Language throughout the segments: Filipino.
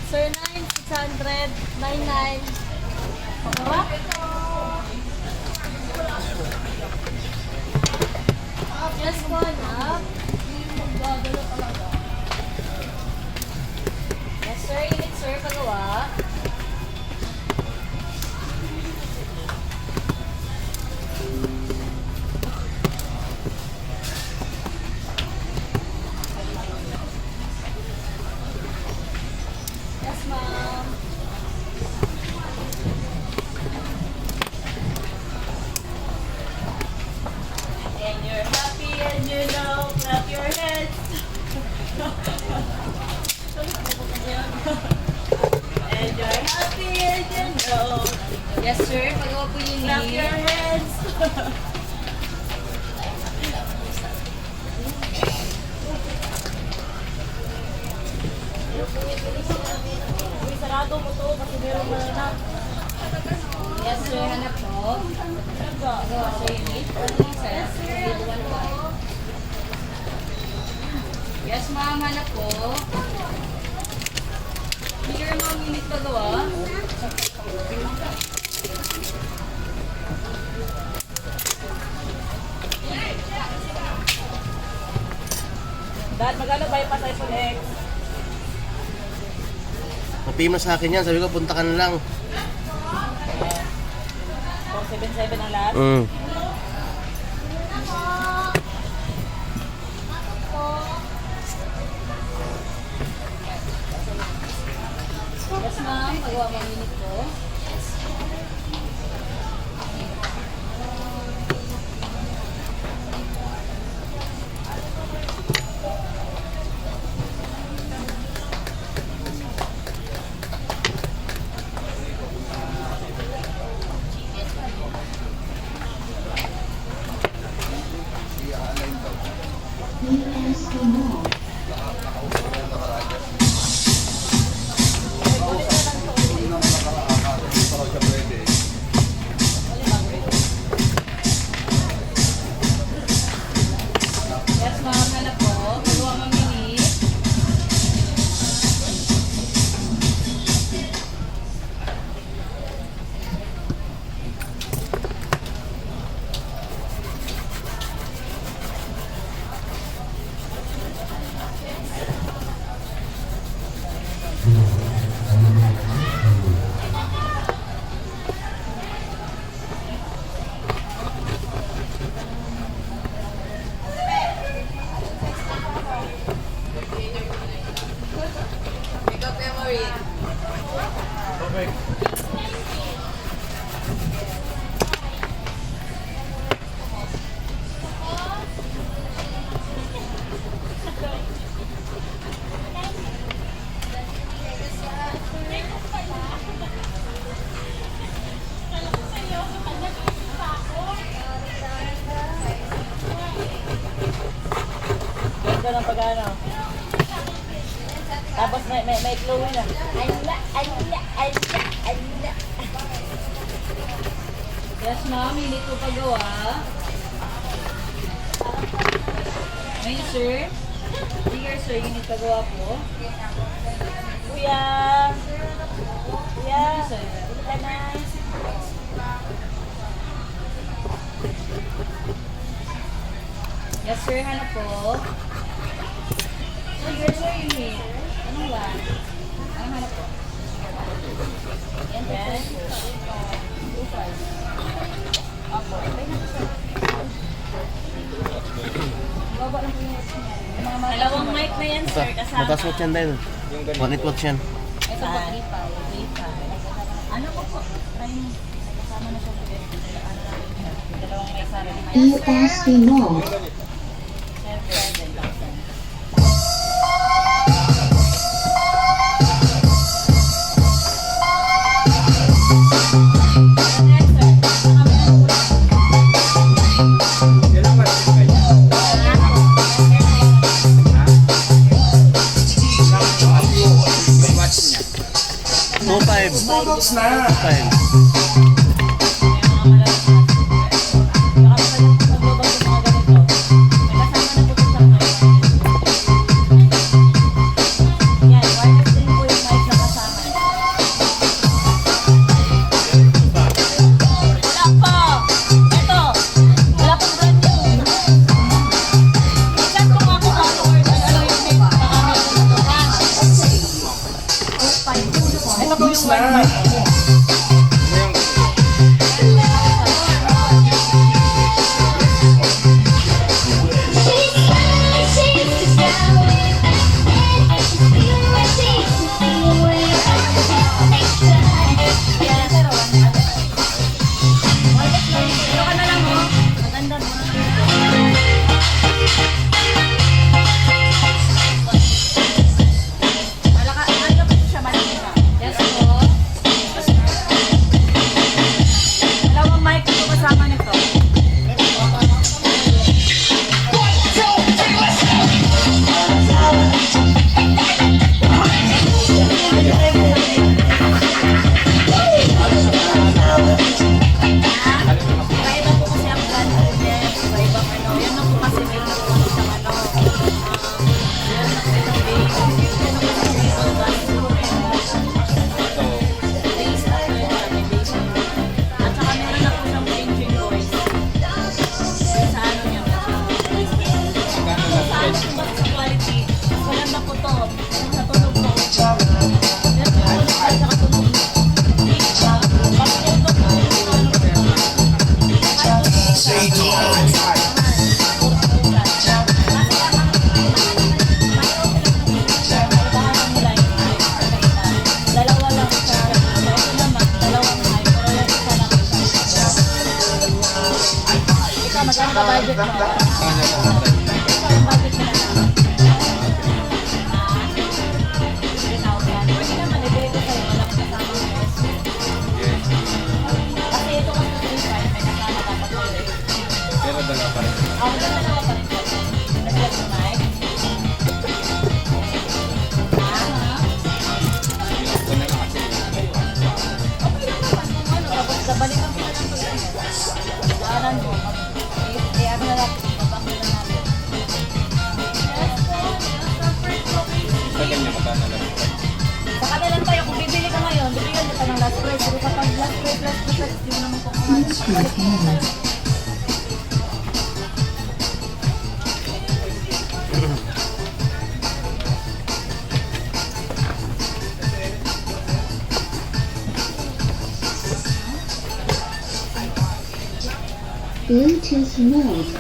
Sir 9, 600, 99. Pagawa? Yes po, anak. Magdadalo talaga. Yes, sir. Init, sir. Pagawa. Yes, ma'am. And you're happy and you know, clap your hands. And you're happy and you know. Yes, sir. Pagawa po yun. Clap your hands. Uy, sarado mo to kasi meron mananap. Yes, sir. Hanap po. Pagawa sa unit. Yes, sir. Yes, ma'am. Hanap po. Here, ma'am. Unit pagawa. Dad, magkano ba yung iPhone X? Mapi mo sa akin yan. Sabi ko, punta ka na lang. 477 ang lahat? Yes, ma'am. Pagawa mo unit po. Yes, ma'am. Hanap po. Pagawa mo unit. Ganda ng pag-ano. Tapos may glowing na. Yes, ma'am. Unit po pagawa. Ngayon, sir. Here, sir. Unit pagawa po. Kuya! Kuya! Sir. Ka na. Yes, sir. Hanap po. Here, sir. Unit. Anong ba? Anong hanap po? Yan, Yan. 25. Opo. Baba lang po yung watch niya. Yung mga mata- Dalawang mic na yan, sir. Kasama. Matas watch yan din. Bakit watch yan? Ito po, 35. Ano po po? Try mo. Kasama na siya sa bed. Ano natin siya? Dalawang may sarili. ESC Mall. 7,000. Bulldogs na! Yan, wireless din po yung mic na kasama. na. Ito ka na lang, oh. Maganda mo. Malaka po siya, malaki ka. Yes po. Dalawang mic po kasama nito. Iba-iba po kasi ang brand niya. Iba-iba ano. Yan na po kasi may nakuha siyang ano. Yan na po yung base. Yan na po yung base. Base na po yun. May base na po. At saka meron na po siyang changing voice. Sa ano niya. Sa ano po ba sa quality? Wala na po to. Sa tunog po. Yan po yung tunog at saka tunog. Pag tunog po yung ano po. Dalawa lang sa ito naman, dalawang high, pero yung isa lang isa. Ikaw, magkano ba budget mo? Ikaw, yung budget mo na lang. 3,000. Pwede naman, ibigay ko sa'yo, walang kasama ng SB. Kasi ito kasi 3,500, may kasama dapat ulit. Pero dalawa pa rin. Ako na dalawa pa rin. Nag-get mo, Mike? Ito na lang kasi. Okay lang naman kung ano, tapos nabalikan ko na lang pag ano. Daanan mo, ano na natin, babaklo na natin. Yes po, Sa kanya magkano lang. sa kanilang tayo, kung bibili ka ngayon, bibigyan kita ng last price. Pero kapag last price, hindi mo naman kukuha. Balik mo na tayo. Bluetooth mode.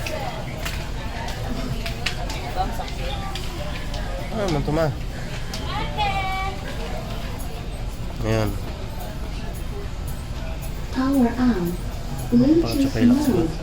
Bang sakit. Ah, mantuma. Ayan. Power on. Bluetooth Pakitsukay lang siguro. mode.